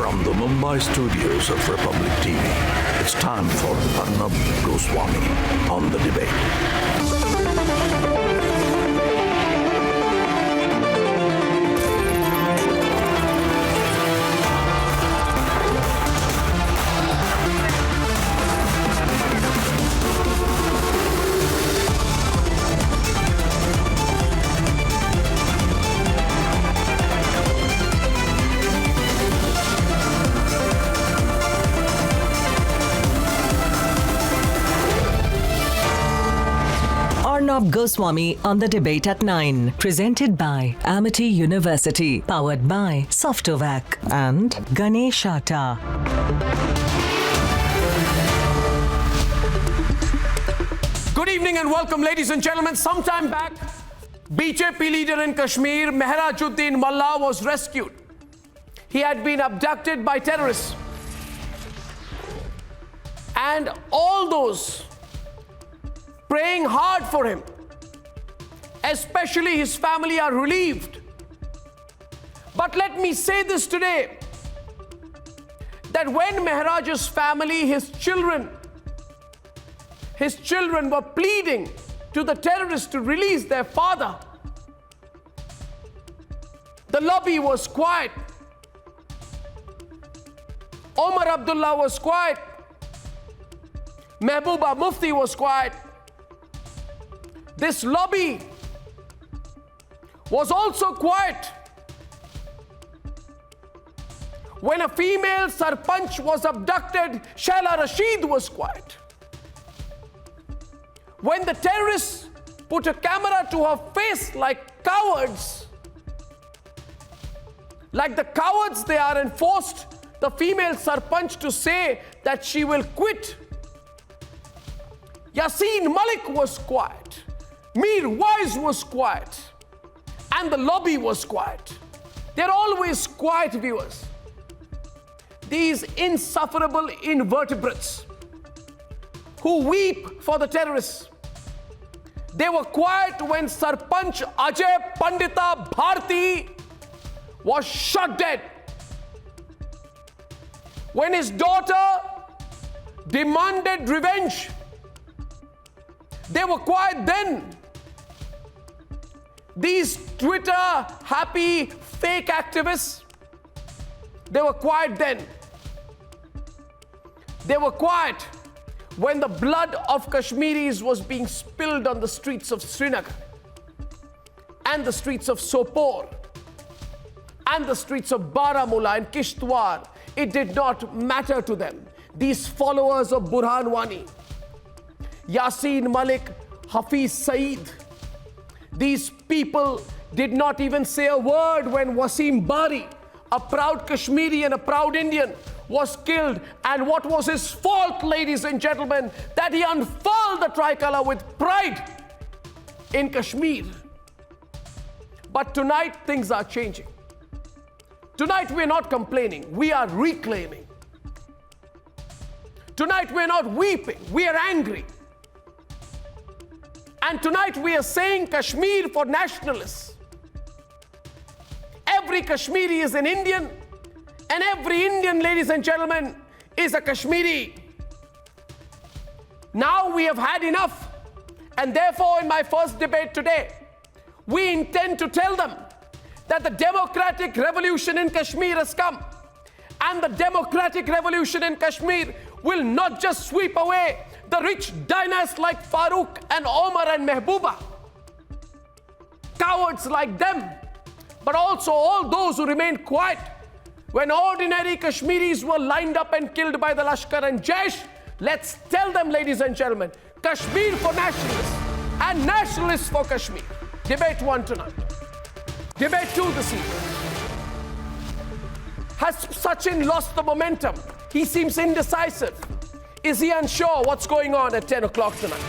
From the Mumbai studios of Republic TV, it's time for Arnab Goswami on The Debate. Arnab Goswami on The Debate at 9. Presented by Amity University. Powered by Softovac and Ganesh Atta. Good evening and welcome, ladies and gentlemen. Sometime back, BJP leader in Kashmir, Mehrajuddin Mullah, was rescued. He had been abducted by terrorists. And all those praying hard for him, especially his family, are relieved. But let me say this today, that when Mehraj's family, his children were pleading to the terrorists to release their father, the lobby was quiet. Omar Abdullah was quiet. Mehbooba Mufti was quiet. This lobby was also quiet when a female Sarpanch was abducted. Shaila Rashid was quiet. When the terrorists put a camera to her face like cowards, like the cowards they are, and forced the female Sarpanch to say that she will quit, Yasin Malik was quiet. Mir Wise was quiet, and the lobby was quiet. They're always quiet, viewers. These insufferable invertebrates who weep for the terrorists. They were quiet when Sarpanch Ajay Pandita Bharti was shot dead. When his daughter demanded revenge, they were quiet then. These Twitter happy fake activists, they were quiet then. They were quiet when the blood of Kashmiris was being spilled on the streets of Srinagar and the streets of Sopore and the streets of Baramulla and Kishtwar. It did not matter to them. These followers of Burhan Wani, Yasin Malik, Hafiz Saeed, these people did not even say a word when Wasim Bari, a proud Kashmiri and a proud Indian, was killed. And what was his fault, ladies and gentlemen? That he unfurled the tricolour with pride in Kashmir. But tonight things are changing. Tonight we're not complaining, we are reclaiming. Tonight we're not weeping, we are angry. And tonight we are saying Kashmir for nationalists. Every Kashmiri is an Indian, and every Indian, ladies and gentlemen, is a Kashmiri. Now we have had enough, and therefore in my first debate today, we intend to tell them that the democratic revolution in Kashmir has come, and the democratic revolution in Kashmir will not just sweep away the rich dynasts like Farooq and Omar and Mehbooba, cowards like them, but also all those who remained quiet when ordinary Kashmiris were lined up and killed by the Lashkar and Jaish. Let's tell them, ladies and gentlemen, Kashmir for nationalists and nationalists for Kashmir. Debate 1 tonight. Debate 2 this evening. Has Sachin lost the momentum? He seems indecisive. Is he unsure what's going on at 10 o'clock tonight?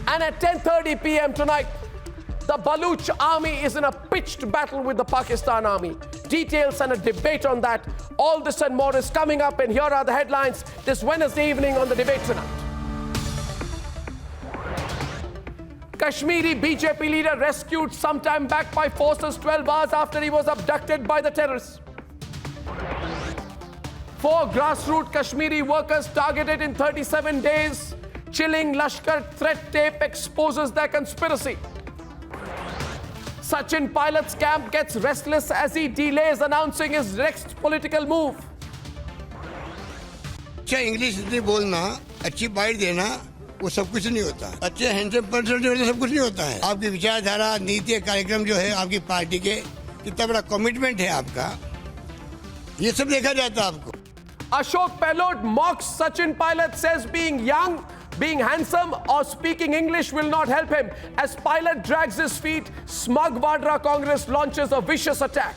And at 10:30 p.m. tonight, the Baluch army is in a pitched battle with the Pakistan army. Details and a debate on that. All this and more is coming up, and here are the headlines this Wednesday evening on The Debate Tonight. Kashmiri BJP leader rescued sometime back by forces 12 hours after he was abducted by the terrorists. 4 grassroots Kashmiri workers targeted in 37 days. Chilling Lashkar threat tape exposes their conspiracy. Sachin Pilot's camp gets restless as he delays announcing his next political move. अच्छा English इतनी बोलना, अच्छी bite देना, वो सब कुछ नहीं होता। अच्छे हैंडसम पर्सन जो होता सब कुछ नहीं होता है। आपकी विचारधारा, नीति, कार्यक्रम जो है आपकी पार्टी के, कितना बड़ा कमिटमेंट है आपका, ये सब देखा जाता है आपको। Ashok Gehlot mocks Sachin Pilot, says being young, being handsome or speaking English will not help him. As Pilot drags his feet, smug Vadra Congress launches a vicious attack.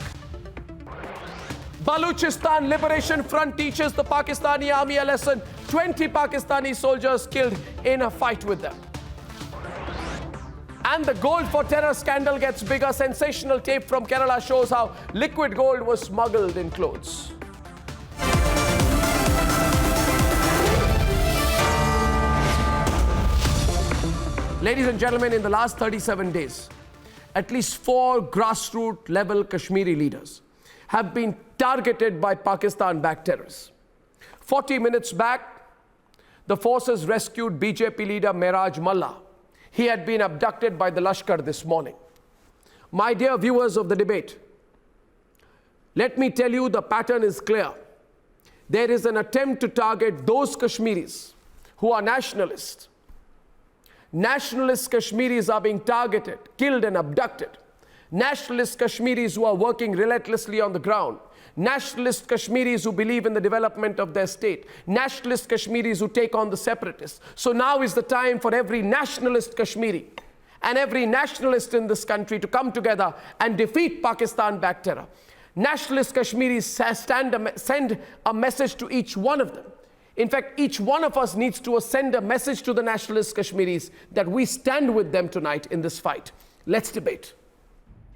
Baluchistan Liberation Front teaches the Pakistani army a lesson. 20 Pakistani soldiers killed in a fight with them. And the gold for terror scandal gets bigger. Sensational tape from Kerala shows how liquid gold was smuggled in clothes. Ladies and gentlemen, in the last 37 days, at least 4 grassroots level Kashmiri leaders have been targeted by Pakistan-backed terrorists. 40 minutes back, the forces rescued BJP leader Miraj Mullah. He had been abducted by the Lashkar this morning. My dear viewers of the debate, let me tell you the pattern is clear. There is an attempt to target those Kashmiris who are nationalists. Nationalist Kashmiris are being targeted, killed and abducted. Nationalist Kashmiris who are working relentlessly on the ground. Nationalist Kashmiris who believe in the development of their state. Nationalist Kashmiris who take on the separatists. So now is the time for every nationalist Kashmiri and every nationalist in this country to come together and defeat Pakistan-backed terror. Nationalist Kashmiris send a message to each one of them. In fact, each one of us needs to send a message to the nationalist Kashmiris that we stand with them tonight in this fight. Let's debate.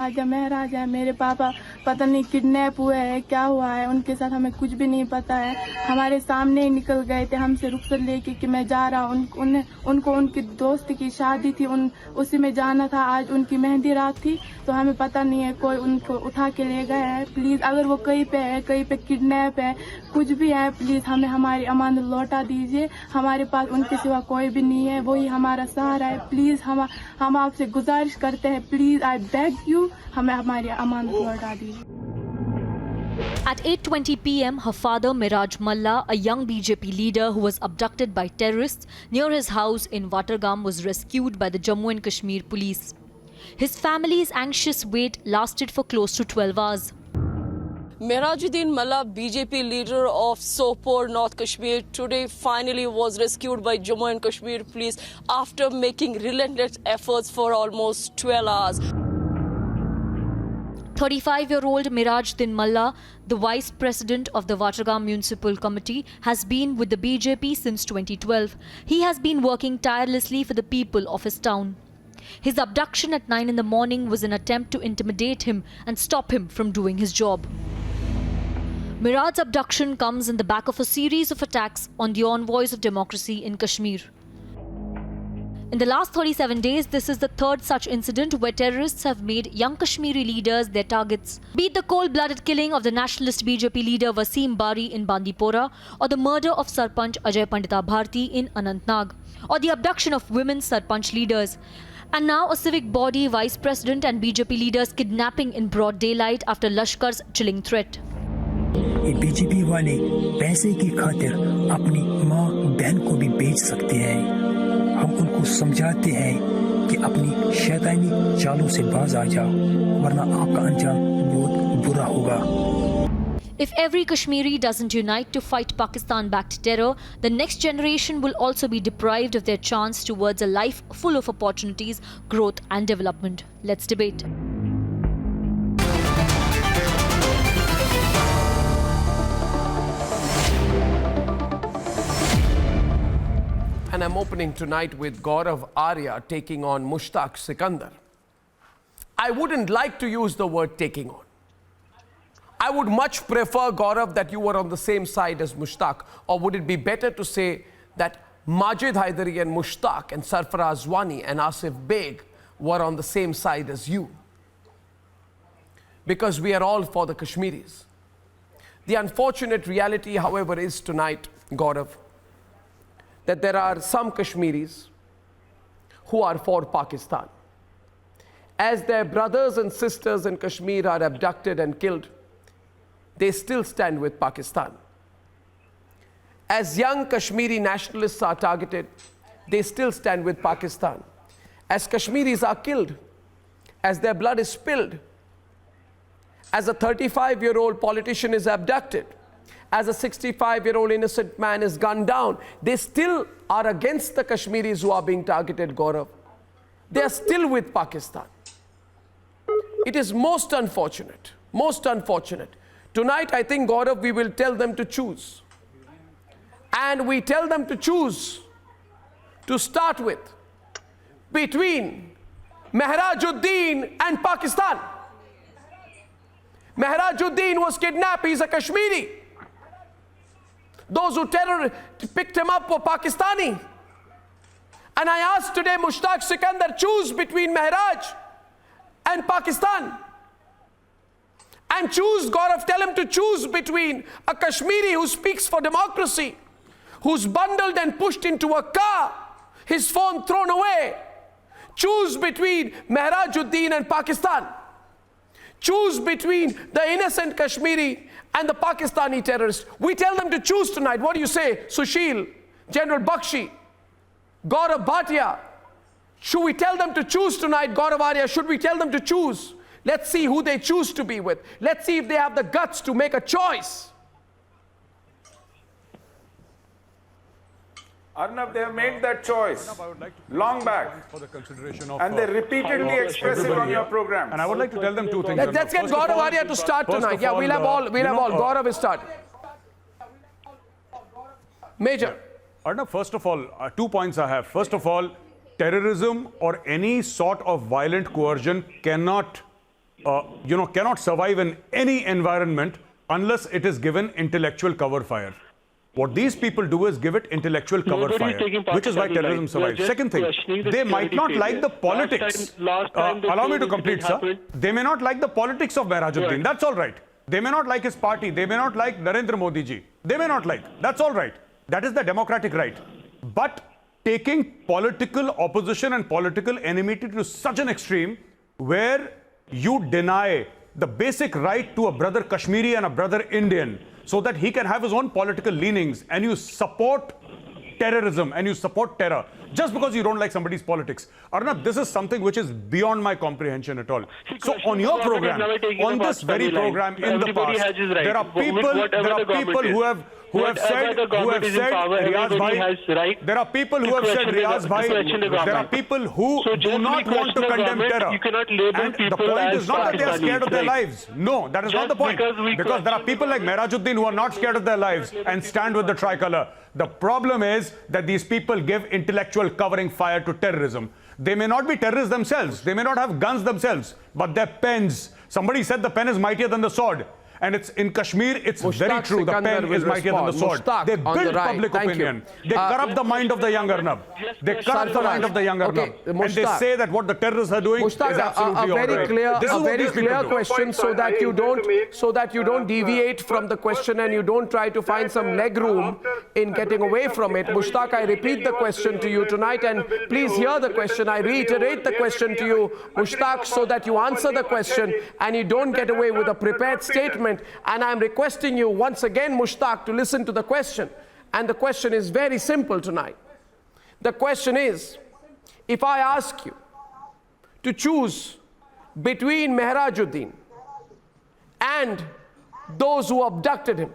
आगे महराज है, मेरे पापा पता नहीं kidnap हुए हैं, क्या हुआ है उनके साथ हमें कुछ भी नहीं पता है। हमारे सामने ही निकल गए थे, हमसे रुखसत लेके कि मैं जा रहा हूँ। उनको उनकी दोस्त की शादी थी, उसी में जाना था। आज उनकी मेहंदी रात थी, तो हमें पता नहीं है, कोई उनको उठा के ले गया है। प्लीज़ अगर वो कहीं पे है, कहीं पे किडनैप है, कुछ भी है, प्लीज़ हमें हमारी अमानत लौटा दीजिए। हमारे पास उनके सिवा कोई भी नहीं है, वही हमारा सहारा है। प्लीज़ हम आपसे गुजारिश करते हैं, प्लीज़ आई बेग यू, हमें हमारी अमानत लौटा दीजिए। At 8:20 p.m., her father, Miraj Mullah, a young BJP leader who was abducted by terrorists near his house in Watergam, was rescued by the Jammu and Kashmir police. His family's anxious wait lasted for close to 12 hours. Mirajuddin Mullah, BJP leader of Sopore, North Kashmir, today finally was rescued by Jammu and Kashmir police after making relentless efforts for almost 12 hours. 35-year-old Mirajuddin Mullah, the vice president of the Watergam Municipal Committee, has been with the BJP since 2012. He has been working tirelessly for the people of his town. His abduction at 9 in the morning was an attempt to intimidate him and stop him from doing his job. Miraj's abduction comes in the back of a series of attacks on the envoys of democracy in Kashmir. In the last 37 days, this is the third such incident where terrorists have made young Kashmiri leaders their targets. Be it the cold-blooded killing of the nationalist BJP leader Wasim Bari in Bandipora, or the murder of Sarpanch Ajay Pandita Bharti in Anantnag, or the abduction of women Sarpanch leaders. And now a civic body, vice president and BJP leaders kidnapping in broad daylight after Lashkar's chilling threat. ये BJP वाले पैसे की खातिर अपनी माँ बहन को भी बेच सकते हैं। हम उनको समझाते हैं कि अपनी शैतानी चालों से बाज आ जाओ, वरना आपका अंजाम बहुत बुरा होगा। If every Kashmiri doesn't unite to fight Pakistan-backed terror, the next generation will also be deprived of their chance towards a life full of opportunities, growth and development. Let's debate. And I'm opening tonight with Gaurav Arya taking on Mushtaq Sikandar. I wouldn't like to use the word taking on. I would much prefer, Gaurav, that you were on the same side as Mushtaq. Or would it be better to say that Majid Haidari and Mushtaq and Sarfaraz Wani and Asif Beg were on the same side as you? Because we are all for the Kashmiris. The unfortunate reality, however, is tonight, Gaurav, that there are some Kashmiris who are for Pakistan. As their brothers and sisters in Kashmir are abducted and killed, they still stand with Pakistan. As young Kashmiri nationalists are targeted, they still stand with Pakistan. As Kashmiris are killed, as their blood is spilled, as a 35-year-old politician is abducted, as a 65-year-old innocent man is gunned down, they still are against the Kashmiris who are being targeted, Gaurav. They are still with Pakistan. It is most unfortunate, most unfortunate. Tonight, I think, Gaurav, we will tell them to choose. And we tell them to choose, to start with, between Mehrajuddin and Pakistan. Mehrajuddin was kidnapped, he's a Kashmiri. Those who picked him up were Pakistani. And I asked today Mushtaq Sikandar, choose between Mehraj and Pakistan. And choose, Gaurav, tell him to choose between a Kashmiri who speaks for democracy, who's bundled and pushed into a car, his phone thrown away. Choose between Mehrajuddin and Pakistan. Choose between the innocent Kashmiri and the Pakistani terrorists. We tell them to choose tonight. What do you say, Sushil, General Bakshi, Gaurav Bhatia? Should we tell them to choose tonight, Gaurav Arya? Should we tell them to choose? Let's see who they choose to be with. Let's see if they have the guts to make a choice. Arnab, they have made that choice long back, for the consideration of, and they repeatedly express it on your program. And I would like to tell them two things. Let's get Gaurav Arya to start tonight. Yeah, we'll have all. Gaurav will start. Major. Arnab, first of all, 2 points I have. First of all, terrorism or any sort of violent coercion cannot survive in any environment unless it is given intellectual cover fire. What these people do is give it intellectual cover fire, which is why terrorism survives. Second thing, they might not like the politics. Allow me to complete, sir. They may not like the politics of Mehrajuddin. That's all right. They may not like his party. They may not like Narendra Modi ji. They may not like. That's all right. That is the democratic right. But taking political opposition and political enmity to such an extreme where you deny the basic right to a brother Kashmiri and a brother Indian so that he can have his own political leanings, and you support terrorism and you support terror just because you don't like somebody's politics. Arnab, this is something which is beyond my comprehension at all. So on your program, on this very program in the past, there are people who have said Riaz Bhai, there are people who have said Riaz Bhai, there are people who do not want to condemn terror. And the point is not that they are scared of their lives. No, that is not the point. Because there are people like Mehrajuddin who are not scared of their lives and stand with the tricolour. The problem is that these people give intellectual covering fire to terrorism. They may not be terrorists themselves. They may not have guns themselves, but their pens. Somebody said the pen is mightier than the sword. And it's in Kashmir, it's very true. The pen is mightier than the sword. They build public opinion. They corrupt the mind of the young Arnab. They corrupt the mind of the young Arnab. And they say that what the terrorists are doing is absolutely all right. A very clear question so that you don't deviate from the question and you don't try to find some leg room in getting away from it. Mushtaq, I repeat the question to you tonight, and please hear the question. I reiterate the question to you, Mushtaq, so that you answer the question and you don't get away with a prepared statement. And I'm requesting you once again, Mushtaq, to listen to the question. And the question is very simple tonight. The question is, if I ask you to choose between Mehrajuddin and those who abducted him,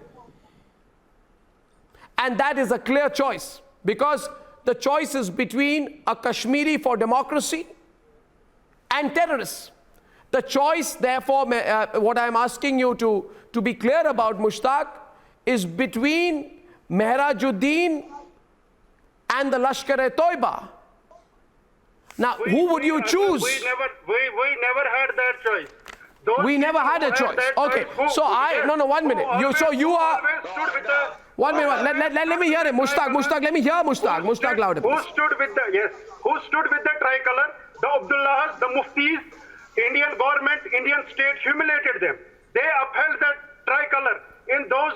and that is a clear choice, because the choice is between a Kashmiri for democracy and terrorists. The choice, therefore, what I'm asking you to be clear about, Mushtaq, is between Mehrajuddin and the Lashkar-e-Toiba. Now, who would you choose? We never had that choice. We never had a choice. Okay, so no, 1 minute. You are. 1 minute. Let me hear it, Mushtaq. Let me hear Mushtaq. Mushtaq louder. Who stood with the tricolour? The Abdullahs, the Muftis. Indian government, Indian state humiliated them. They upheld the tricolour in those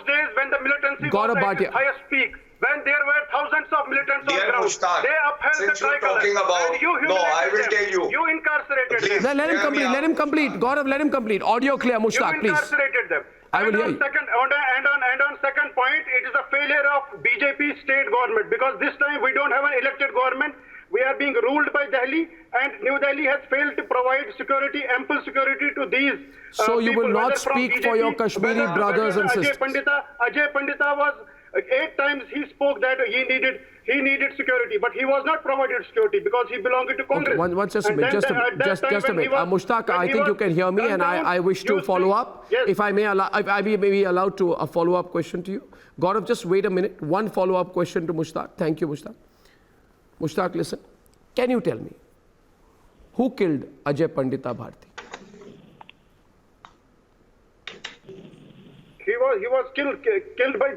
Gaurav was at Bhatia. its highest peak, when there were thousands of militants on Dear ground, Mushtaq, they upheld the since you're tricolor. talking about- And you No, I will humiliated them. tell you. You incarcerated Please. them. Let him Hear me complete. out. Let him complete. Gaurav, let him complete. Audio clear, Mushtaq, You please. incarcerated them. I will And hear on you. on second point, it is a failure of BJP state government, because this time we don't have an elected government. We are being ruled by Delhi, and New Delhi has failed to provide security, ample security to these. So you people, will not whether from speak for BJP, your Kashmiri whether- brothers whether and sisters. Ajay Pandita was 8 times he spoke that he needed security, but he was not provided security because he belonged to Congress. Just a And minute, then just a at minute, that just time a when he minute. was- Mushtaq, when I he think you was can hear me, gunned and down, I wish to you follow speak- up. Yes. If I may allow, if I may be allowed to a follow-up question to you. Gaurav, just wait a minute. One follow-up question to Mushtaq. Thank you, Mushtaq. Mushtaq, listen. Can you tell me who killed Ajay Pandita Bharti? He was killed by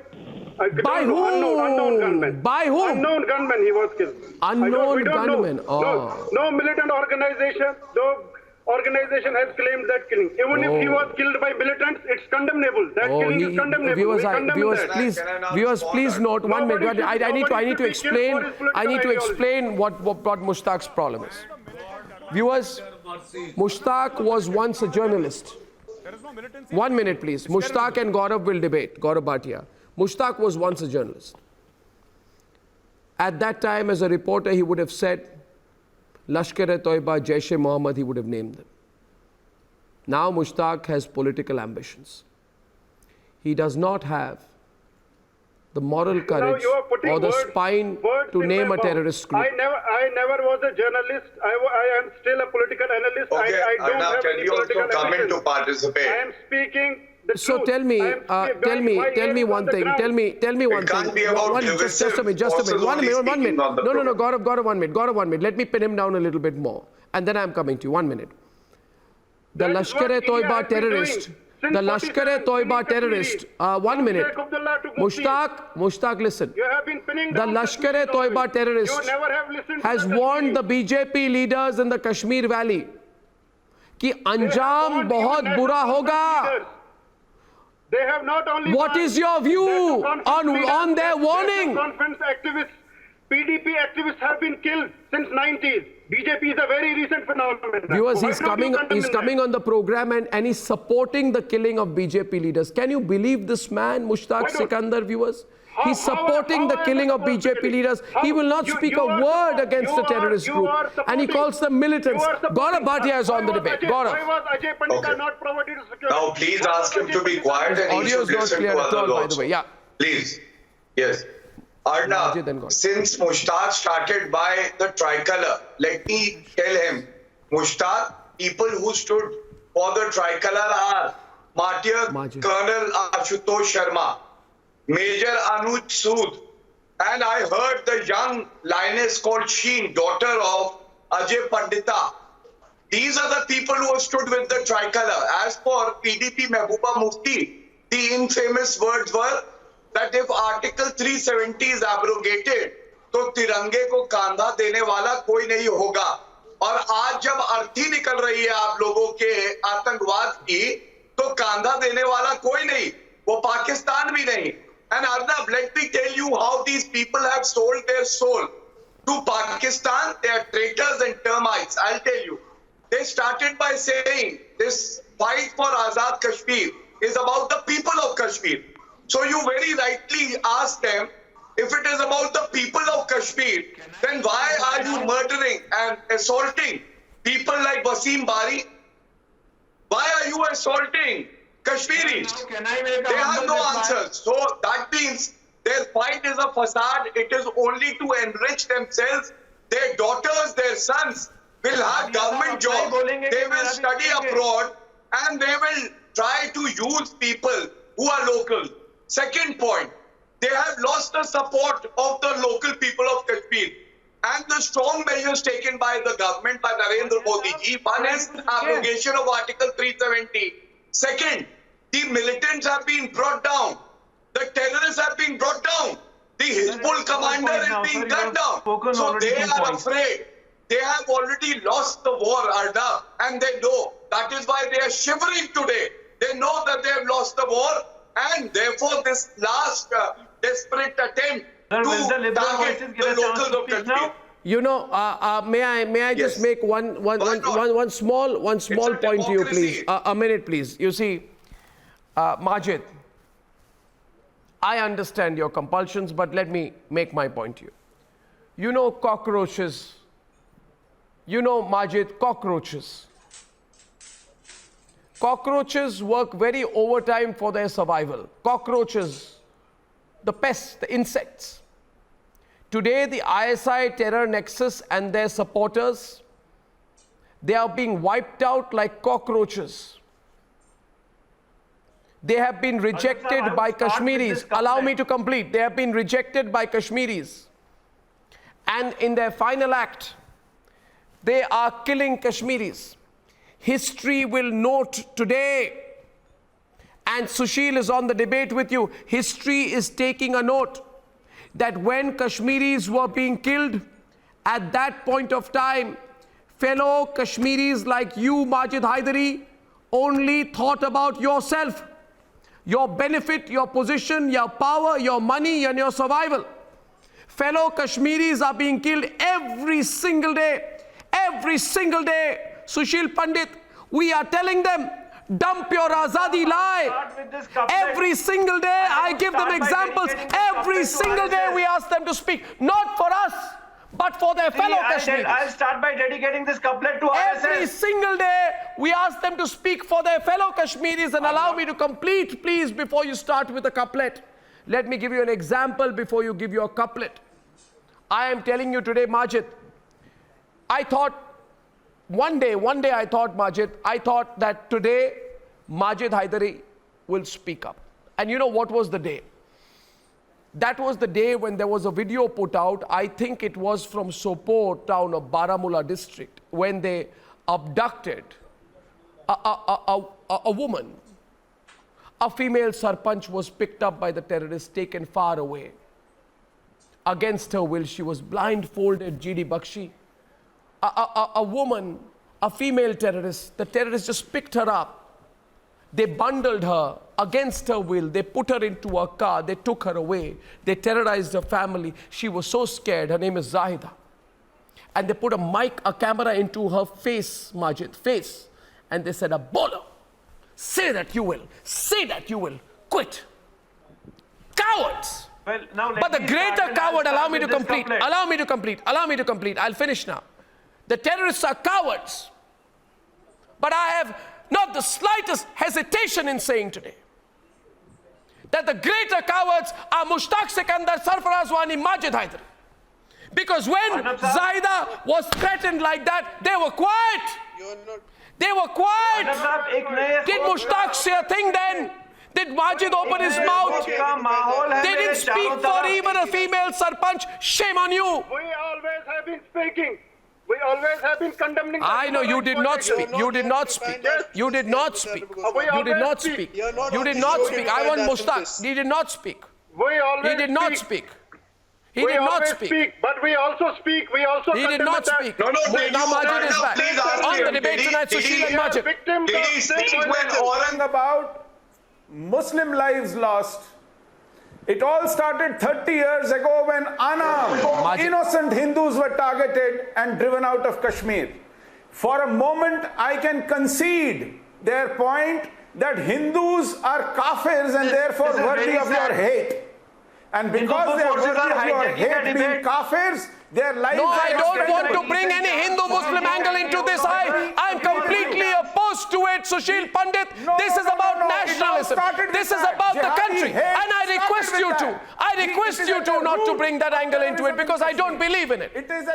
By who? unknown gunmen. By who? Unknown gunmen. He was killed. Unknown we don't know. gunmen. Oh. No militant organization. No organization has claimed that killing. Even if he was killed by militants, it's condemnable. That killing is condemnable. Viewers, we condemn viewers, that. please, Can I not viewers, respond? please note 1 minute. Nobody I need should to be killed explain. for his political I need to ideology. explain what Mushtaq's problem is. Viewers, Mushtaq was once a journalist. 1 minute, please. Mushtaq and Gaurav will debate. Gaurav Bhatia. Mushtaq was once a journalist. At that time, as a reporter, he would have said, Lashkar-e-Toiba, Jaish-e-Mohammed, he would have named them. Now Mushtaq has political ambitions. He does not have the moral courage you are putting or the words spine to in name my a mouth. terrorist group. I never was a journalist. I am still a political analyst. Okay, I don't Arnab, have can any you also political come in to ambitions. participate? I am speaking the So truth. tell me, I am tell me one thing. Tell me one It thing. can't be about Just a minute. divisive One forces minute. only speaking on the No, program. Gaurav, 1 minute. Gaurav, 1 minute. Let me pin him down a little bit more, and then I'm coming to you. 1 minute. The That is what India Lashkar-e-Toiba has been terrorist. doing The since Lashkar-e-Toiba 47 terrorist. Kashmiri. 1 minute. Sheikh Abdullah to Mufti. Mushtaq, listen. You have been pinning The down Lashkar-e-Toiba Kashmiri terrorist You never have listened to has the warned the Kashmiri. BJP leaders in the Kashmir Valley कि They have अंजाम warned बहुत even बुरा national होगा. leaders. They have not only What warned is your view national conference leaders, on their national warning? Conference activists, PDP activists have been killed since 90s. BJP is a very recent phenomenon. Viewers, Why he's don't you condemn coming that? on the program and he's supporting the killing of BJP leaders. Can you believe this man, Mushtaq Why don't- Sikandar, viewers? How- He's how- supporting how the am killing I of supposed to BJP believe? leaders. How- He will not you- speak you a are word support- against you the are- terrorist you group. are And he supporting- calls them militants. you are supporting- Gaurav Bhatia is on the Why was debate. Ajay- Gaurav. Why was Ajay Pandita Okay. not provided security? Now, please Why ask was him Ajay to be Pandita- quiet and he Audio should is not listen clear to at all, others by the also. way. Yeah. Please. Yes. Ajay, then Arnab, go on. since Mushtaq started by the tricolor, let me tell him, Mushtaq, people who stood for the tricolor are Martyr Majid. Colonel Ashutosh Sharma, Major Anuj Sood, and I heard the young lioness called Sheen, daughter of Ajay Pandita. These are the people who have stood with the tricolor. As for PDP Mehbooba Mufti, the infamous words were that if Article 370 is abrogated, तो तिरंगे को कांधा देने वाला कोई नहीं होगा. और आज जब अर्थी निकल रही है आप लोगों के आतंकवाद की, तो कांधा देने वाला कोई नहीं, वो पाकिस्तान भी नहीं. And Arnab, let me tell you how these people have sold their soul to Pakistan. They are traitors and termites. I'll tell you. They started by saying this fight for Azad Kashmir is about the people of Kashmir. So you very rightly ask them, if it is about the people of Kashmir, then why are you murdering and assaulting people like Wasim Bari? Why are you assaulting Kashmiris? They have no answers. So that means their fight is a facade. It is only to enrich themselves. Their daughters, their sons will have government jobs. They will study abroad and they will try to use people who are local. Second point, they have lost the support of the local people of Kashmir. And the strong measures taken by the government, by Narendra Modi ji, one is abrogation of Article 370. Second, the militants have been brought down. The terrorists have been brought down. The Hizbul commander is being gunned down. So they are afraid. They have already lost the war, Arnab, and they know. That is why they are shivering today. They know that they have lost the war. and therefore this last desperate attempt to target the locals of Kashmir. You know, may I just make one small point to you, please? A minute, please. You see, Majid, I understand your compulsions, but let me make my point to you. You know cockroaches. You know, Majid, cockroaches. Cockroaches work very overtime for their survival. Cockroaches, the pests, the insects. Today, the ISI terror nexus and their supporters, they are being wiped out like cockroaches. They have been rejected by Kashmiris. Allow me to complete. They have been rejected by Kashmiris. And in their final act, they are killing Kashmiris. History will note today, and Sushil is on the debate with you, history is taking a note that when Kashmiris were being killed, at that point of time, fellow Kashmiris like you, Majid Haidari, only thought about yourself, your benefit, your position, your power, your money, and your survival. Fellow Kashmiris are being killed every single day. Every single day. Sushil Pandit, we are telling them, dump your Azadi lie. Every single day I give them examples. Every single day we ask them to speak, not for us, but for their fellow Kashmiris. I'll start by dedicating this couplet to Every single day we ask them to speak for their fellow Kashmiris, and allow me to complete, please, before you start with a couplet. Let me give you an example before you give your couplet. I am telling you today, Majid, I thought, one day I thought, Majid, I thought that today Majid Haidari will speak up. And you know what was the day? That was the day when there was a video put out, I think it was from Sopore town of Baramulla district, when they abducted a woman. A female sarpanch was picked up by the terrorists, taken far away. Against her will, she was blindfolded, GD Bakshi. A woman, a female terrorist, the terrorists just picked her up. They bundled her against her will. They put her into a car. They took her away. They terrorized her family. She was so scared. Her name is Zahida. And they put a camera into her face, Majid, face. And they said, a bowler, say that you will. Say that you will. Quit. Cowards. Well, now but the greater coward, allow me to complete. Allow me to complete. Allow me to complete. I'll finish now. The terrorists are cowards. But I have not the slightest hesitation in saying today that the greater cowards are Mushtaq Sikandar, Sarfaraz Wani, Majid Haidari. Because when Zahida was threatened like that, they were quiet. They were quiet. Did Mushtaq say a thing then? Did Majid open his mouth? They didn't speak for even a female sarpanch. Shame on you. We always have been speaking. We always have been condemning. I know you did not speak. You did not speak. You did not speak. You did not speak. You did not speak. I want Mushtaq. He did not speak. He did not speak. He did not speak. But we also speak. We also. He did not speak. No, now Majid is back. On the debate tonight, Sushil and Majid. Did he speak when Aurangabad Muslim lives lost? It all started 30 years ago when unarmed, innocent Hindus were targeted and driven out of Kashmir. For a moment, I can concede their point that Hindus are kafirs and therefore worthy of your hate. And because they are worthy of your hate being kafirs, their lives No, are I don't extended. want to bring any Hindu-Muslim angle into this. I'm completely opposed to it, Sushil Pandit. This is about nationalism. This is about the country. And I request you to not to bring that angle into it, because I don't believe in it.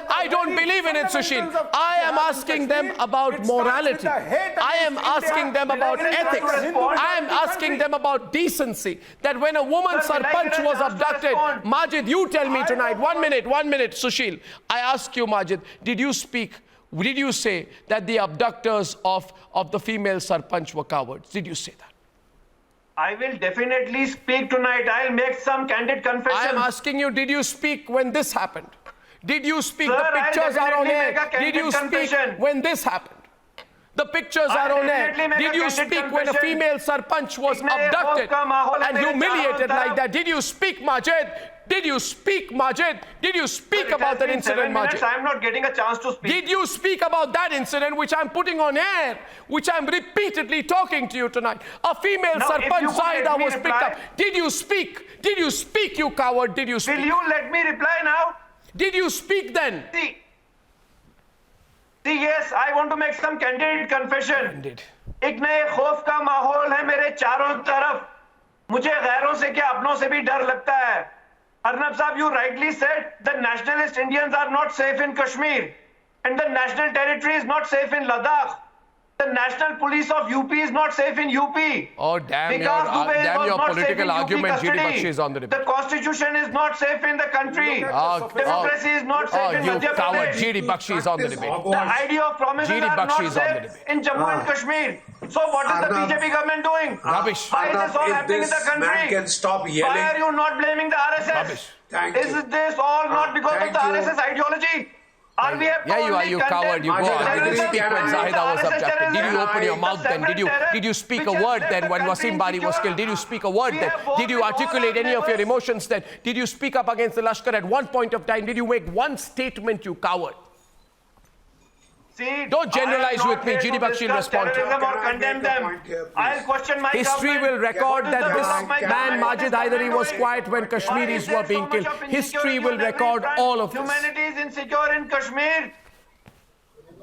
I don't believe in it, Sushil. I am asking them about morality. I am asking them about ethics. I am asking them about decency. That when a woman sarpanch was abducted, Majid, you tell me tonight, 1 minute, Sushil. I ask you, Majid, did you say that the abductors of the female sarpanch were cowards? Did you say that? I will definitely speak tonight. I'll make some candid confession. I am asking you, did you speak when this happened? Did you speak? Sir, the pictures are on air. Did you speak when this happened? The pictures are on air. Did you speak when a female sarpanch was abducted and humiliated like that? Did you speak, Majid? Did you speak, Majid? Did you speak about that incident, Majid? I am not getting a chance to speak. Did you speak about that incident which I'm putting on air, which I'm repeatedly talking to you tonight? A female sarpanch Zaida was picked up. Did you speak? Did you speak, you coward? Did you speak? Will you let me reply now? Did you speak then? See, yes, I want to make some candid confession. एक नए खौफ का माहौल है मेरे चारों तरफ. मुझे गैरों से क्या अपनों से भी डर लगता है. Arnab Saab, you rightly said the nationalist Indians are not safe in Kashmir, and the national territory is not safe in Ladakh. The national police of UP is not safe in UP. Oh, damn your political argument, GD Bakshi is on the debate. The constitution is not safe in the country. Democracy is not safe in Madhya coward, Pradesh. GD Bakshi is on the debate. The idea of promises GD are Bakshi not is on the safe debate. in Jammu and Kashmir. So what is the BJP government doing? Rubbish. Why is this all happening in the country? Man can stop yelling. Why are you not blaming the RSS? Rubbish. Is this all not because of the RSS ideology? Are we Yeah, you are, you coward, you go on. Did you speak when Zahida was abducted? Did you open your mouth then? Did you speak a word then when Wasim Bari was killed? Did you speak a word then? Did you articulate any of your emotions then? Did you speak up against the Lashkar at one point of time? Did you make one statement, you coward? See, don't generalize with me. GD Bakshi will respond to terrorism or condemn them. I'll question my History will record that this man Majid Haidari was quiet when Kashmiris were being killed. History will record all of this. Humanity is insecure in Kashmir.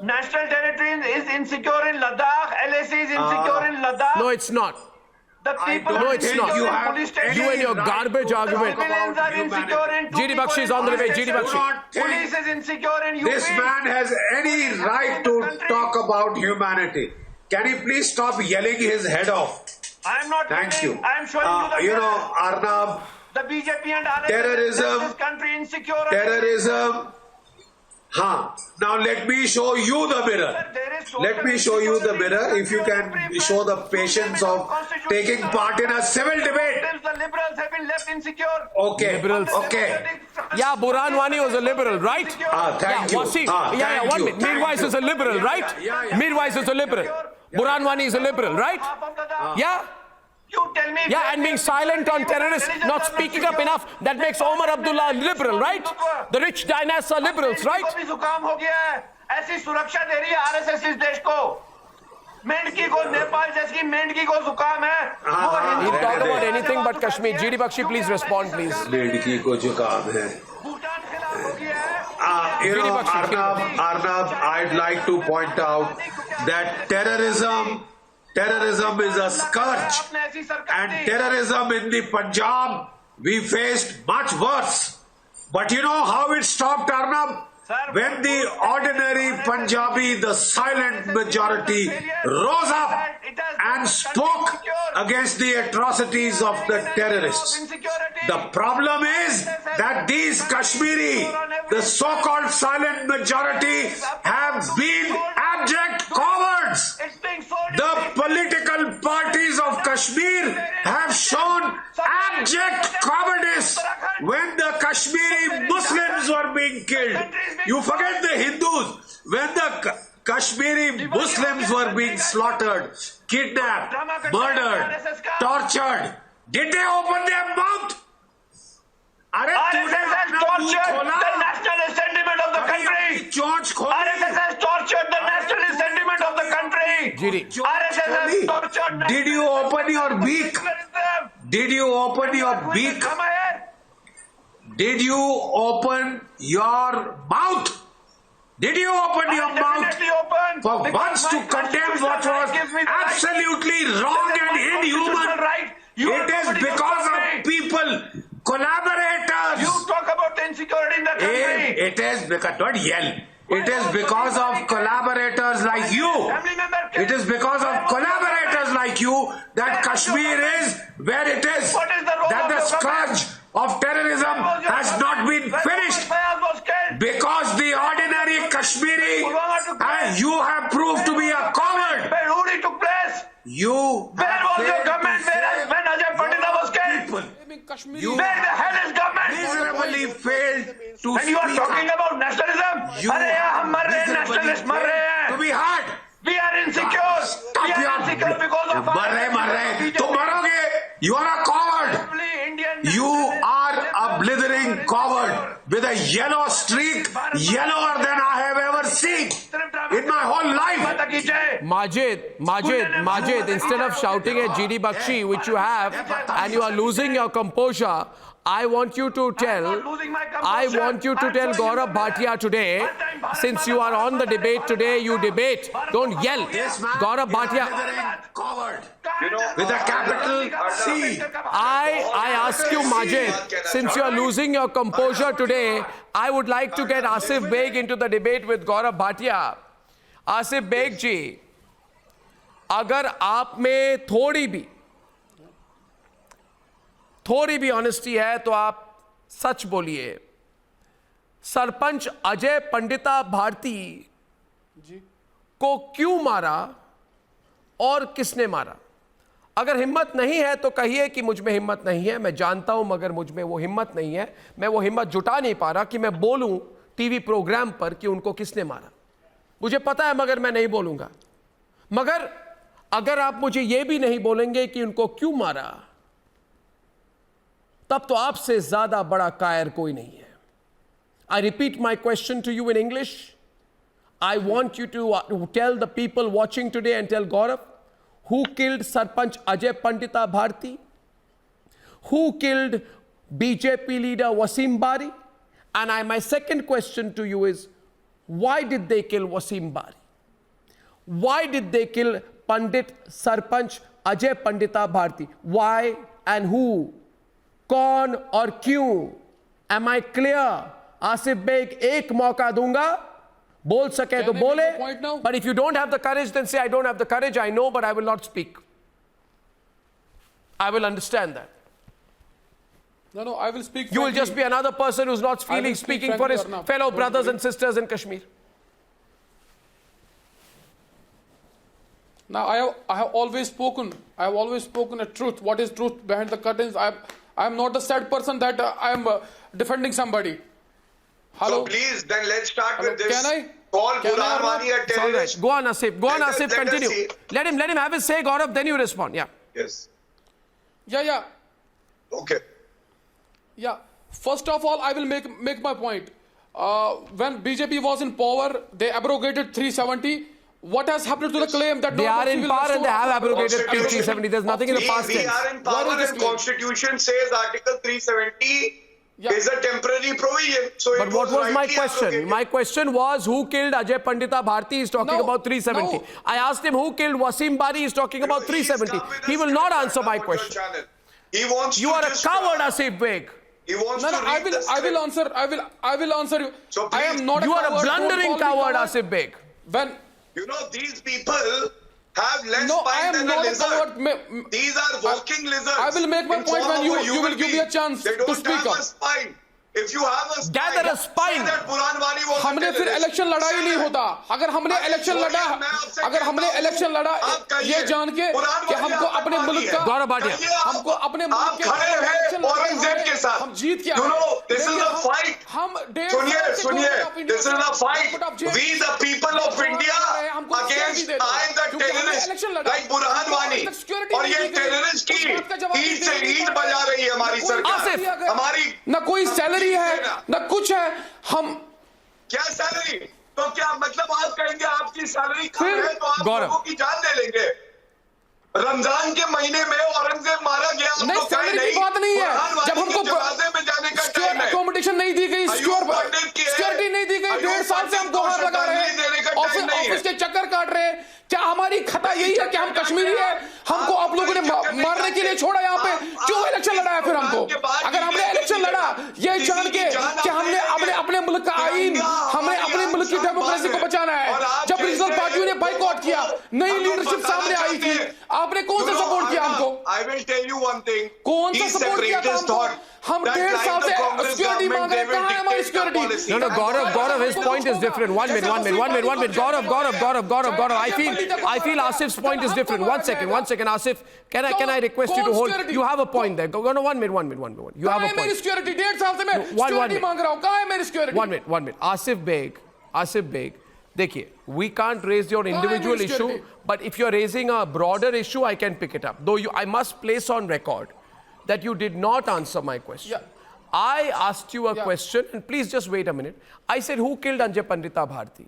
National territory is insecure in Ladakh. LAC is insecure in Ladakh. No, it's not. The people No, it's not. You and your garbage argument. Civilians are insecure in GD Bakshi is on the debate. GD Bakshi. Police is insecure in UP. This man has any right to talk about humanity. Can he please stop yelling his head off? I am not. Thank you. I am showing you the. Arnab. The BJP and RSS Terrorism. this country insecure. Terrorism. Now let me show you the mirror. Let me show you the mirror. If you can show the patience of taking part in a civil debate. The liberals have been left insecure. Okay. Liberals. Okay. Yeah, Burhan Wani was a liberal, right? Thank you. Wasim. Thank one you. minute. Mirwais is a liberal, right? Mirwais is a liberal. Burhan Wani is a liberal, right? Yeah? You tell me. Yeah, and being silent on terrorists, not speaking up enough, that makes Omar Abdullah liberal, right? The rich dynasts are liberals, right? जुकाम हो गया है ऐसी सुरक्षा दे रही है RSS इस देश को मेंढकी को नेपाल जैसी मेंढकी को जुकाम है He'll talk about anything but Kashmir. GD Bakshi, please respond, please. मेंढकी को जुकाम है Arnab, I'd like to point out that terrorism is a scourge, and terrorism in the Punjab we faced much worse. But you know how it stopped, Arnab? When the ordinary Punjabi, the silent majority, rose up and spoke against the atrocities of the terrorists. The problem is that these Kashmiri, the so-called silent majority, have been abject cowards. The political parties of Kashmir have shown abject cowardice when the Kashmiri Muslims were being killed. You forget the Hindus. When the Kashmiri Muslims were being slaughtered, kidnapped, murdered, tortured, did they open their mouth? RSS has tortured the nationalist sentiment of the country. RSS has tortured the nationalist sentiment of the country. RSS has tortured. Did you open your beak? Did you open your beak? Did you open your mouth? Did you open your mouth for once to condemn what was absolutely wrong and inhuman? It is because of people, collaborators. You talk about the insecurity in the country. It is because, don't yell. It is because of collaborators like you. It is because of collaborators like you that Kashmir is where it is. That the scourge of terrorism has not been finished. Because the ordinary Kashmiri and you have proved to be a coward. Where only took place? You. Where was your government when Ajay Pandita was killed? You where the hell is government? Miserably failed to and you are talking about nationalism? You Arey hum mar rahe hain, nationalists mar rahe hain. To be heard. We are insecure. We are insecure because of मर रहे तुम मरोगे. You are a coward. You are a blithering coward with a yellow streak, yellower than I have ever seen in my whole life. Majid, instead of shouting at GD Bakshi, which you have, and you are losing your composure, I want you to tell Gaurav Bhatia today, since you are on the debate today, you debate. Don't yell. Gaurav Bhatia. With a capital C. I ask you, Majid, since you are losing your composure today, I would like to get Asif Beg into the debate with Gaurav Bhatia. Asif Beg ji, अगर आप में थोड़ी भी honesty है तो आप सच बोलिए. सरपंच अजय पंडिता भारती को क्यों मारा और किसने मारा? अगर हिम्मत नहीं है तो कहिए कि मुझ में हिम्मत नहीं है. मैं जानता हूं मगर मुझ में वो हिम्मत नहीं है. मैं वो हिम्मत जुटा नहीं पा रहा कि मैं बोलूं टीवी प्रोग्राम पर कि उनको किसने मारा. मुझे पता है मगर मैं नहीं बोलूंगा. मगर अगर आप मुझे ये भी नहीं बोलेंगे कि उनको क्यों मारा, तब तो आपसे ज्यादा बड़ा कायर कोई नहीं है. I repeat my question to you in English. I want you to tell the people watching today and tell Gaurav, who killed Sarpanch Ajay Pandita Bharti? Who killed BJP leader Wasim Bari? And my second question to you is, why did they kill Wasim Bari? Why did they kill Pandit Sarpanch Ajay Pandita Bharti? Why and who? कौन और क्यों? Am I clear? Asif Baig, एक मौका दूंगा, बोल सके तो बोले. But if you don't have the courage, then say I don't have the courage. I know, but I will not speak. I will understand that. No, I will speak. You will just be another person who's not speaking for his fellow brothers and sisters in Kashmir. Now I have always spoken. I have always spoken the truth. What is truth behind the curtains? I am not the sad person that I am defending somebody. Hello. So please, then let's start with this. Can I? Call Burhan Wani a terrorist. Go on, Asif. Go on, Asif. Continue. Let him have his say, Gaurav. Then you respond. Yeah. Yes. Yeah. Okay. Yeah. First of all, I will make my point. When BJP was in power, they abrogated 370. What has happened to the claim that they are in power and they have abrogated 370? There's nothing in the past tense. We are in power and Constitution says Article 370 is a temporary provision. So but what was my question? Abrogated. My question was, who killed Ajay Pandita Bharti? He's talking about 370. I asked him who killed Wasim Bari. He's talking about 370. He will not answer my question. He wants you are a coward, Asif Beg. He wants no, to I will answer. I will answer you. So I am not. You are a blundering coward, Asif Beg. When you know these people have less spine than a lizard. These are walking lizards. I will make my point when you will give me a chance to speak up. Spine. If you have a spine, gather a spine. हमने फिर election लड़ा ही नहीं होता. अगर हमने election लड़ा ये जान के कि हमको अपने मुल्क का गौरव भाटिया हमको अपने मुल्क के औरंगजेब के साथ हम जीत के this is a fight. हम सुनिए this is a fight. We the people of India against the terrorists like Burhan Wani. और ये terrorist की ईद से ईद बजा रही है हमारी सरकार. हमारी न कोई सैलरी है न कुछ है. हम क्या सैलरी? तो क्या मतलब आप कहेंगे आपकी सैलरी कम है तो आप लोगों की जान ले लेंगे? रमजान के महीने में औरंगजेब मारा गया. नहीं, सैलरी की बात नहीं है. जब हमको जनाजे में जाने का टाइम है, अकोमोडेशन नहीं दी गई, सिक्योरिटी नहीं दी गई, 1.5 साल से हम गुहार लगा रहे हैं, ऑफिस के चक्कर काट रहे हैं. क्या हमारी खता यही है कि हम कश्मीरी है? हमको आप लोगों ने मारने के लिए छोड़ा यहाँ पे. क्यों इलेक्शन लड़ा है फिर हमको? अगर हमने इलेक्शन लड़ा ये जान के कि हमने अपने मुल्क का आईन, हमें अपने मुल्क की डेमोक्रेसी को बचाना है. जब रीजनल पार्टियों ने बाइकआउट किया, नई लीडरशिप सामने आई थी, आपने कौन सा सपोर्ट किया हमको? कौन सा सपोर्ट किया था हमको? हम 1.5 साल से सिक्योरिटी मांग रहे हैं. कहाँ है हमारी security? No, Gaurav, his point is different. One minute. Gaurav, I feel Asif's point is different. One second, Asif. Can I request you to hold? You have a point there. Go, no, one minute. You have a point. मेरी security 1.5 साल से मैं security मांग रहा हूँ. कहाँ है मेरी security? One minute. Asif Beg, देखिए, we can't raise your individual issue, but if you're raising a broader issue, I can pick it up. Though I must place on record that you did not answer my question. I asked you a question, and please just wait a minute. I said, who killed Ajay Pandita Bharti?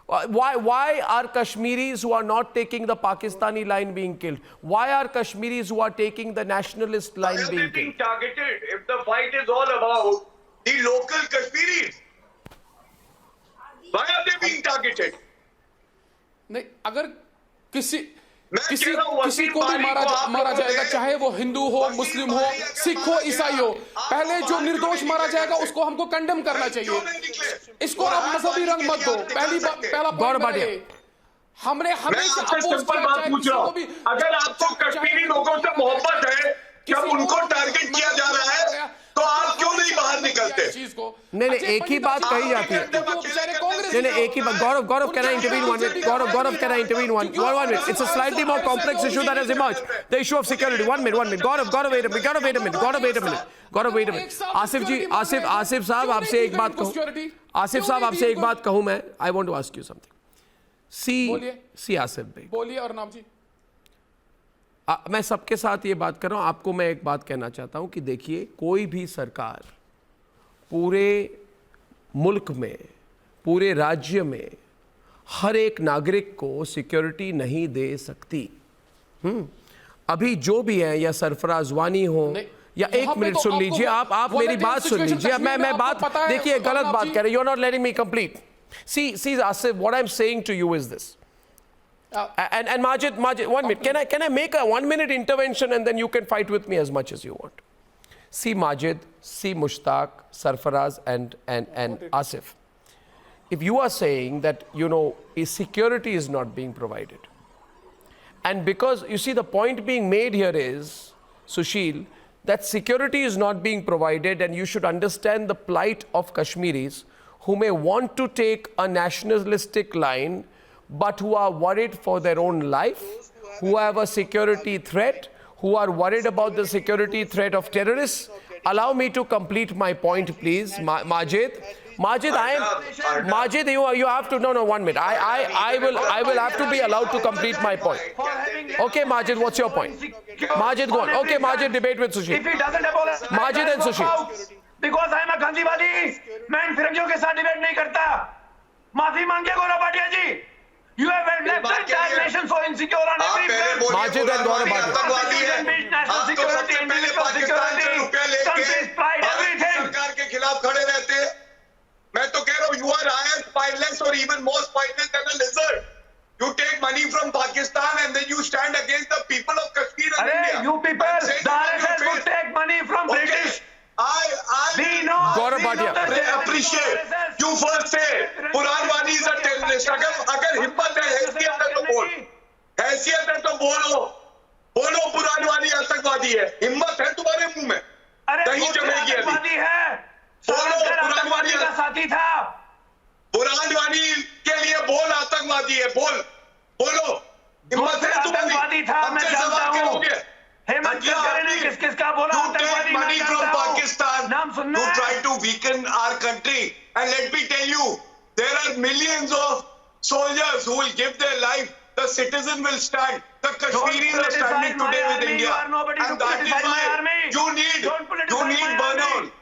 Why are Kashmiris who are not taking the Pakistani line being killed? Why are Kashmiris who are taking the nationalist line being killed? Targeted if the fight is all about the local Kashmiris? Why are they being targeted? नहीं, अगर किसी को भी मारा जाएगा, चाहे वो हिंदू हो, मुस्लिम हो, सिख हो, ईसाई हो, पहले जो निर्दोष मारा जाएगा उसको हमको कंडेम करना चाहिए. इसको आप मजहबी रंग मत दो. पहला पॉइंट हमने हमेशा अपोज किया. अगर आपको कश्मीरी लोगों से मोहब्बत है, जब उनको टारगेट किया जा रहा है, तो आप क्यों नहीं बाहर निकलते? नहीं, एक ही बात कही जाती है. नहीं, एक ही बात. Gaurav, can I intervene 1 minute? Gaurav, can I intervene 1 minute? It's a slightly more complex issue that has emerged. The issue of security. 1 minute. Gaurav, wait a minute. Asif साहब, आपसे एक बात कहूँ. आसिफ साहब, आपसे एक बात कहूँ मैं. I want to ask you something. See Asif भाई. बोलिए और नाम जी. मैं सबके साथ ये बात कर रहा हूं. आपको मैं एक बात कहना चाहता हूं कि देखिए, कोई भी सरकार पूरे मुल्क में, पूरे राज्य में हर एक नागरिक को सिक्योरिटी नहीं दे सकती. अभी जो भी है, या सरफराज वानी हो, या एक मिनट सुन लीजिए, आप मेरी बात सुन लीजिए. मैं बात, देखिए, गलत बात कह रहे. You are not letting me complete. See Asif, what I'm saying to you is this. And Majid, 1 minute. Can I make a 1 minute intervention, and then you can fight with me as much as you want? See Majid, see Mushtaq, Sarfaraz, and Asif. If you are saying that, security is not being provided, and because, you see, the point being made here is, Sushil, that security is not being provided, and you should understand the plight of Kashmiris who may want to take a nationalistic line, but who are worried for their own life, who have a security threat, who are worried about the security threat of terrorists. Allow me to complete my point, please, Majid. Majid, you have to, no, 1 minute. I will have to be allowed to complete my point. Okay, Majid, what's your point? Majid, go on. Okay, Majid, debate with Sushil. If he doesn't apologize, Majid and Sushil. Because I am a Gandhiwadi, मैं इन फिरंगियों के साथ debate नहीं करता. माफी मांगिए गौरव भाटिया जी. You have left the entire nation so insecure on every front. Majid and Gaurav Bhatia. National security, individual security, country's pride, everything. सरकार के खिलाफ खड़े रहते हैं. मैं तो कह रहा हूँ, you are higher spineless or even more spineless than a lizard. You take money from Pakistan and then you stand against the people of Kashmir and India. You people, the RSS would take money from British. We know. Gaurav Bhatia. Appreciate. You first say Puranwani is a terrorist. अगर हिम्मत है, हैसियत है तो बोल. हैसियत है तो बोलो पुरानवानी आतंकवादी है. हिम्मत है तुम्हारे मुंह में. कहीं जमेगी अभी. बोलो पुरानवानी का साथी था. पुरानवानी के लिए बोल आतंकवादी है. बोलो. हिम्मत है तुम्हारी. हमसे सवाल करोगे. किस का बोला आतंकवादी? Money from Pakistan to try to weaken our country. And let me tell you, there are millions of soldiers who will give their life. The citizen will stand. The Kashmiris are standing today with India. And that is why you need burn out.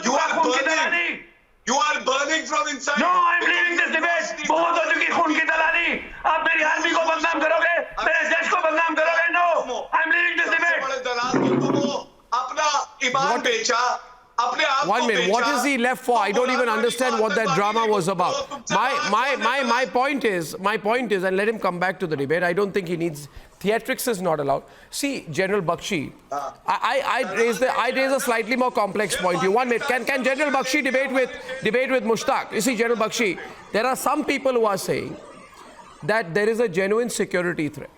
You are burning. You are burning from inside. No, I'm leaving this debate. बहुत हो चुकी खून की दलाली. आप मेरी army को बदनाम करोगे, मेरे देश को बदनाम करोगे. No, I'm leaving this debate. बड़े दलाल तुम अपना ईमान बेचा. 1 minute. What is he left for? I don't even understand what that drama was about. My point is, and let him come back to the debate. I don't think he needs theatrics. Is not allowed. See, General Bakshi, I raise a slightly more complex point. 1 minute. Can General Bakshi debate with Mushtaq? You see, General Bakshi, there are some people who are saying that there is a genuine security threat.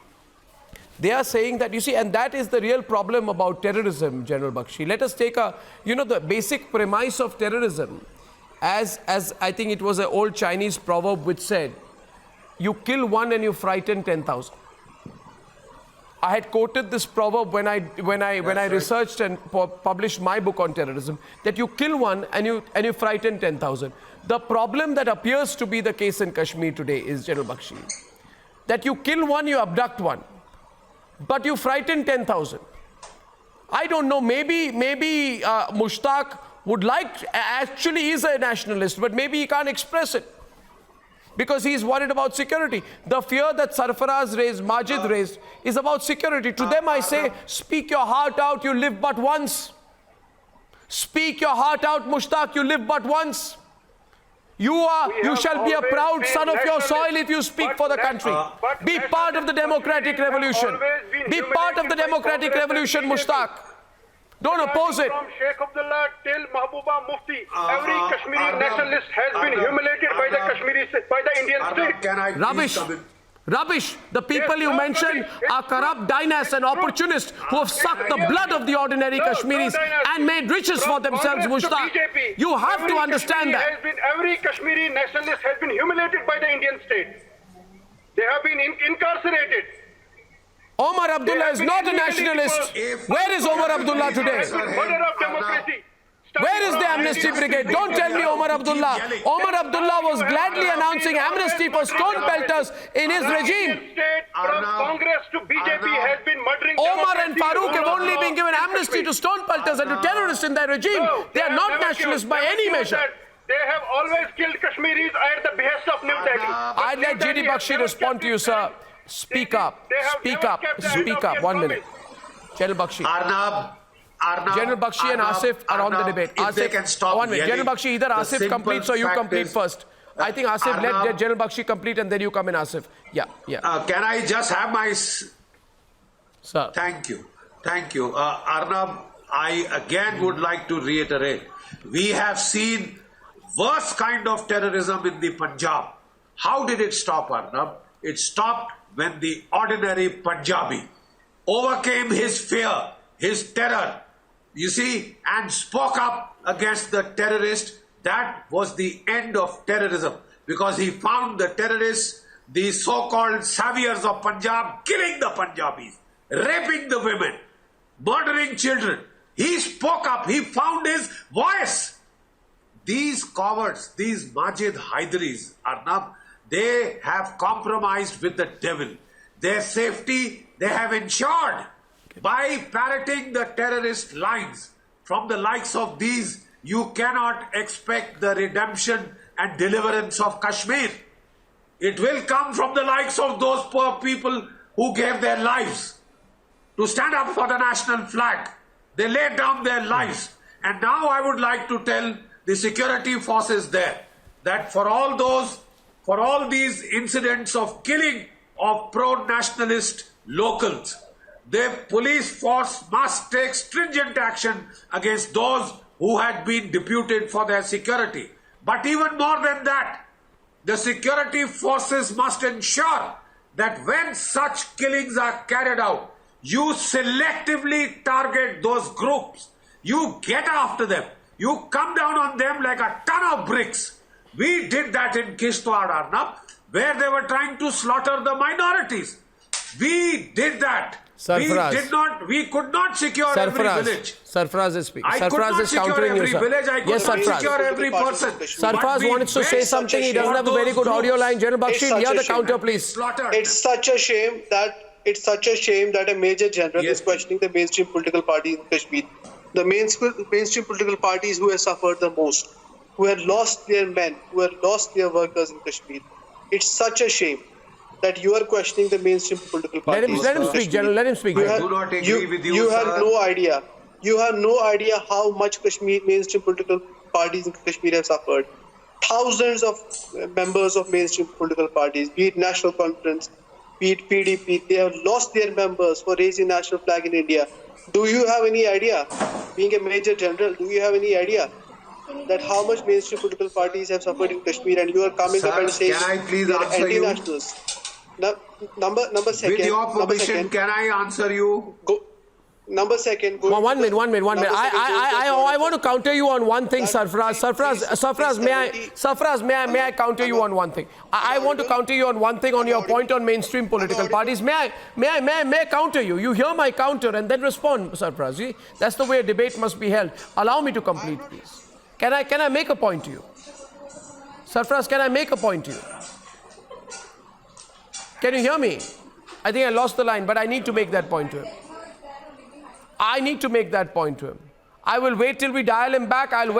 They are saying that, you see, and that is the real problem about terrorism, General Bakshi. Let us take the basic premise of terrorism, as I think it was an old Chinese proverb which said, you kill one and you frighten 10,000. I had quoted this proverb when I researched and published my book on terrorism, that you kill one and you frighten 10,000. The problem that appears to be the case in Kashmir today is, General Bakshi, that you kill one, you abduct one, but you frighten 10,000. I don't know, maybe Mushtaq would like, actually he's a nationalist, but maybe he can't express it because he's worried about security. The fear that Sarfaraz raised, Majid raised, is about security. To them I say, speak your heart out, you live but once. Speak your heart out, Mushtaq, you live but once. You shall be a proud son of your soil if you speak for the country. Be part of the democratic revolution. Be part of the democratic revolution, Mushtaq. Don't oppose it. From Sheikh Abdullah till Mahbooba Mufti, every Kashmiri nationalist has been humiliated by the Indian state. Rubbish. The people you mentioned are corrupt dynasts and opportunists who have sucked the blood of the ordinary Kashmiris and made riches for themselves, Mushtaq. You have to understand that. Every Kashmiri nationalist has been humiliated by the Indian state. They have been incarcerated. Omar Abdullah is not a nationalist. Where is Omar Abdullah today? Where is the Amnesty Brigade? Don't tell me Omar Abdullah. Omar Abdullah was gladly announcing amnesty for stone pelters in his regime. From Congress to BJP has been murdering. Omar and Farooq have only been given amnesty to stone pelters and to terrorists in their regime. They are not nationalists by any measure. They have always killed Kashmiris at the behest of New Delhi. I'd let G.D. Bakshi respond to you, sir. Speak up. Speak up. Speak up. 1 minute. General Bakshi. Arnab, General Bakshi and Asif are on the debate. If they can stop 1 minute. General Bakshi, either Asif completes or you complete first. I think Asif, let General Bakshi complete and then you come in, Asif. Yeah. Can I just have my... Sir. Thank you. Arnab, I again would like to reiterate. We have seen worst kind of terrorism in the Punjab. How did it stop, Arnab? It stopped when the ordinary Punjabi overcame his fear, his terror, you see, and spoke up against the terrorist. That was the end of terrorism, because he found the terrorists, the so-called saviors of Punjab, killing the Punjabis, raping the women, murdering children. He spoke up, he found his voice. These cowards, these Majid Haidaris, Arnab, they have compromised with the devil. Their safety they have ensured by parroting the terrorist lines. From the likes of these, you cannot expect the redemption and deliverance of Kashmir. It will come from the likes of those poor people who gave their lives to stand up for the national flag. They laid down their lives. And now I would like to tell the security forces there that for all these incidents of killing of pro-nationalist locals, the police force must take stringent action against those who had been deputed for their security. But even more than that, the security forces must ensure that when such killings are carried out, you selectively target those groups. You get after them. You come down on them like a ton of bricks. We did that in Kishtwar, Arnab, where they were trying to slaughter the minorities. We did that. Sarfaraz. We could not secure every village. Sarfaraz is speaking. Sarfaraz is countering you, sir. Yes, Sarfaraz. Secure every person. Sarfaraz wants to say something. He doesn't have a very good audio line. General Bakshi, hear the counter, please. It's such a shame that a major general is questioning the mainstream political parties in Kashmir. The mainstream political parties who have suffered the most, who have lost their men, who have lost their workers in Kashmir. It's such a shame that you are questioning the mainstream political parties. Let him speak, General. Let him speak. I do not agree with you, You sir. have no idea. You have no idea how much mainstream political parties in Kashmir have suffered. Thousands of members of mainstream political parties, be it National Conference, be it PDP, they have lost their members for raising national flag in India. Do you have any idea, being a major general, do you have any idea that how much mainstream political parties have suffered in Kashmir, and you are coming up and saying can I please they are answer you? anti-nationals? Number second. With your permission, can I answer you? Number second. One minute. I want to counter you on one thing, Sarfaraz. Sarfaraz, may I counter you on one thing? I want to counter you on one thing on your point on mainstream political parties. May I counter you? You hear my counter and then respond, Sarfaraz. See? That's the way a debate must be held. Allow me to complete, please. Can I make a point to you? Sarfaraz, can I make a point to you? Can you hear me? I think I lost the line, but I need to make that point to him. I need to make that point to him. I will wait till we dial him back. I'll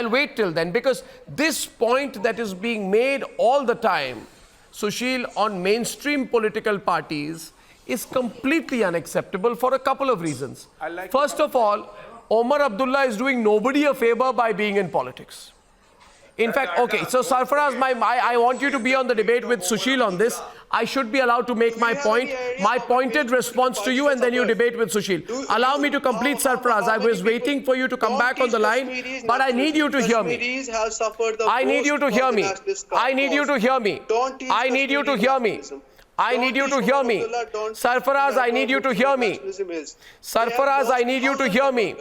wait till then, because this point that is being made all the time, Sushil, on mainstream political parties is completely unacceptable for a couple of reasons. First of all, Omar Abdullah is doing nobody a favor by being in politics. In fact, okay, so Sarfaraz, I want you to be on the debate with Sushil on this. I should be allowed to make my point, my pointed response to you, and then you debate with Sushil. Allow me to complete, Sarfaraz. I was waiting for you to come back on the line, but I need you to hear me. I need you to hear me. I need you to hear me. I need you to hear me. I need you to hear me. Sarfaraz, I need you to hear me. Sarfaraz, I need you to hear me.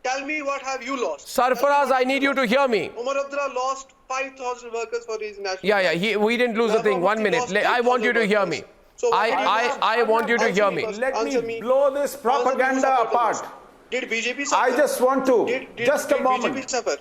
Tell me, what have you lost? Sarfaraz, I need you to hear me. Umar Abdullah lost 5,000 workers for his national. Yeah, we didn't lose a thing. 1 minute. I want you to hear me. I want you to hear me. Let me blow this propaganda apart. Did BJP suffer? I just want to. Just a moment. BJP suffer?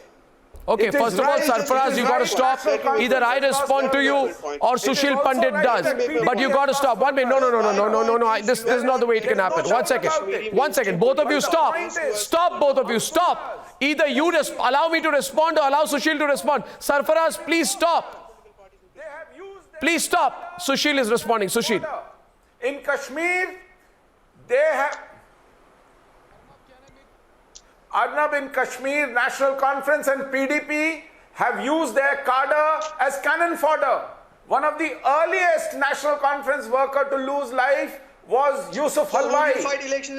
Okay, first of all, Sarfaraz, you got to stop. Either I respond to you or Sushil Pandit does. But you got to stop. 1 minute. No. This is not the way it can happen. 1 second. 1 second. Both of you stop. Stop, both of you. Stop. Either you allow me to respond or allow Sushil to respond. Sarfaraz, please stop. Please stop. Sushil is responding. Sushil. In Kashmir, they have... Arnab, in Kashmir, National Conference and PDP have used their cadre as cannon fodder. One of the earliest National Conference worker to lose life was Yusuf Halwai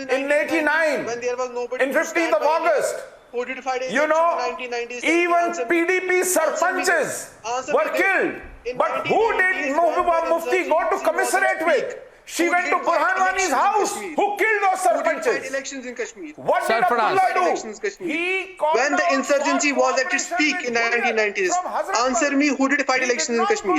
in 89, in 15th of August. You know, even PDP sarpanches were killed. But who did Mahbooba Mufti go to commiserate with? She went to Burhan Wani's house. Who killed those sarpanches? Elections in Kashmir. What did Abdullah do? When the insurgency was at its peak in the 1990s, answer me, who did fight elections in Kashmir?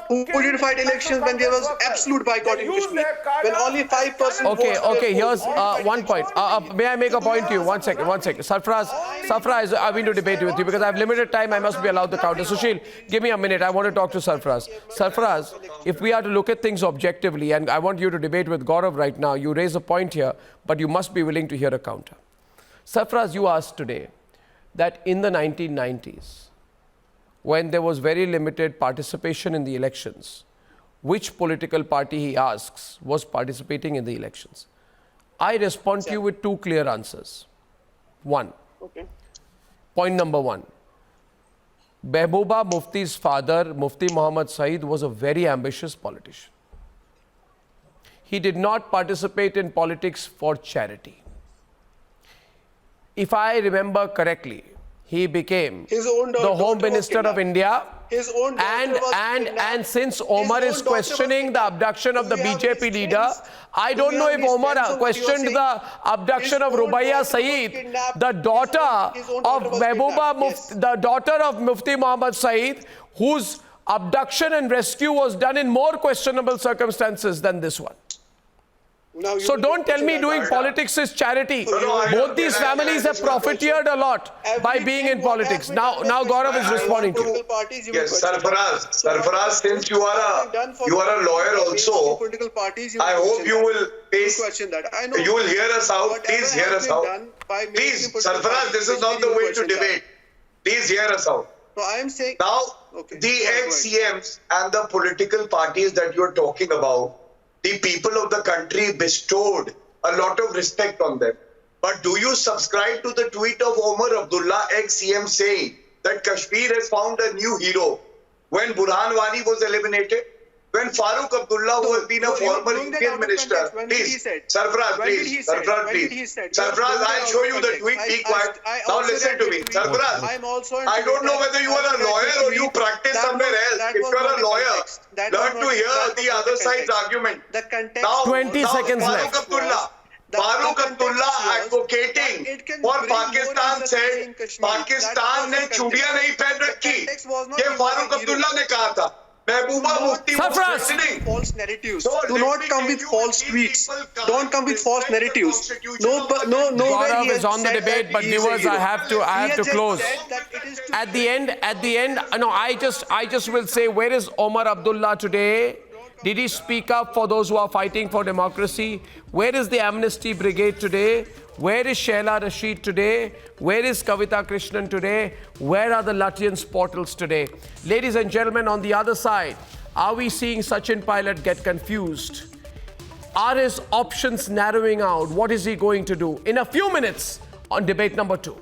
Who did fight elections when there was absolute boycott in Kashmir? When only 5%. Okay, here's 1 point. May I make a point to you? 1 second. Sarfaraz, I mean to debate with you because I have limited time. I must be allowed to counter. Sushil, give me a minute. I want to talk to Sarfaraz. Sarfaraz, if we are to look at things objectively, and I want you to debate with Gaurav right now, you raise a point here, but you must be willing to hear a counter. Sarfaraz, you asked today that in the 1990s, when there was very limited participation in the elections, which political party, he asks, was participating in the elections? I respond to you with two clear answers. One. Point number one. Mehbooba Mufti's father, Mufti Muhammad Saeed, was a very ambitious politician. He did not participate in politics for charity. If I remember correctly, he became the Home Minister of India. And since Omar is questioning the abduction of the BJP leader, I don't know if Omar questioned the abduction of Rubaiya Saeed, the daughter of Mehbooba Mufti, the daughter of Mufti Muhammad Saeed, whose abduction and rescue was done in more questionable circumstances than this one. So don't tell me doing politics is charity. Both these families have profiteered a lot by being in politics. Now Gaurav is responding to you. Yes, Sarfaraz, since you are a lawyer also, I hope you will you will hear us out. Please hear us out. Please, Sarfaraz, this is not the way to debate. Please hear us out. So I am saying now the ex-CMs and the political parties that you are talking about, the people of the country bestowed a lot of respect on them. But do you subscribe to the tweet of Omar Abdullah, ex-CM, saying that Kashmir has found a new hero when Burhan Wani was eliminated? When Farooq Abdullah, who has been a former Indian minister, please, Sarfaraz, please, Sarfaraz, I'll show you the tweet, be quiet. Now listen to me, Sarfaraz, I don't know whether you are a lawyer or you practice somewhere else. If you are a lawyer, learn to hear the other side's argument. Now, 20 seconds left. Farooq Abdullah, Farooq Abdullah advocating for Pakistan said Pakistan ने चूड़ियां नहीं पहन रखी, ये फारूक अब्दुल्ला ने कहा था. Mehbooba Mufti false narratives. Do not come with false tweets. Don't come with false narratives. No. Gaurav is on the debate, but viewers, I have to close. At the end, no, I just will say, where is Omar Abdullah today? Did he speak up for those who are fighting for democracy? Where is the Amnesty Brigade today? Where is Sheila Rashid today? Where is Kavita Krishnan today? Where are the Lutyens portals today? Ladies and gentlemen, on the other side, are we seeing Sachin Pilot get confused? Are his options narrowing out? What is he going to do? In a few minutes on debate number 2.